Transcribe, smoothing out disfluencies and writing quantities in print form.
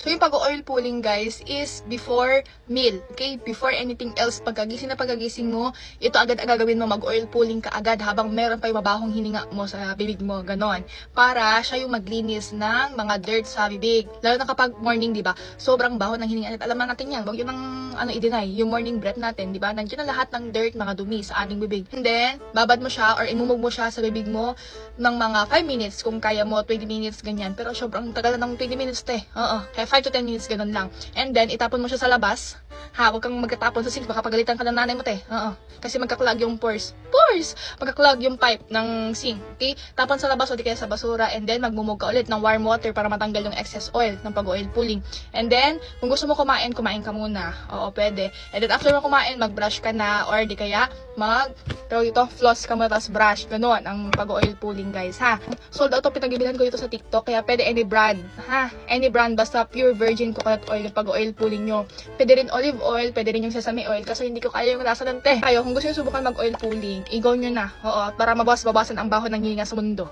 So, yung pag-oil pulling, guys, is before meal. Okay? Before anything else, pagkagising mo, ito agad ang gagawin mo, mag-oil pulling ka agad habang meron pa yung mabahong hininga mo sa bibig mo, ganon. Para siya yung maglinis ng mga dirt sa bibig. Lalo na kapag morning, di ba? Sobrang baho ng hininga. At alam natin yan, huwag yun ang i-deny. Yung morning breath natin, di ba? Nandiyan na lahat ng dirt, mga dumi sa ating bibig. And then, babad mo siya or imumog mo siya sa bibig mo ng mga 5 minutes, kung kaya mo, 20 minutes, ganyan. Pero sobrang tagal ng 20 minutes, te. Oo. Kaya 5 to 10 minutes, ganun lang. And then, itapon mo siya sa labas. Ha, huwag kang magtatapon sa sink. Baka pagalitan ka ng nanay mo, te. Oo. Kasi magkaklag yung pores. Magkaklag yung pipe ng sink. Okay? Tapon sa labas o di kaya sa basura. And then, magmumog ka ulit ng warm water para matanggal yung excess oil ng pag-oil pulling. And then, kung gusto mo kumain ka muna. Oo, pwede. And then, after mo kumain, mag-brush ka na. Or di kaya, floss ka mo, tapos brush. Ganun, ang pag-oil pulling, guys, ha? Sold out to, pinagbibilhan ko dito sa TikTok. Kaya pwede any brand, ha? Any brand, basta pure virgin coconut oil yung pag-oil pulling nyo. Pwede rin olive oil, pwede rin yung sesame oil. Kasi hindi ko kaya yung lasa ng te. Kayo, kung gusto nyo subukan mag-oil pulling, i-go nyo na. Oo, para mabawasan ang baho ng hininga sa mundo.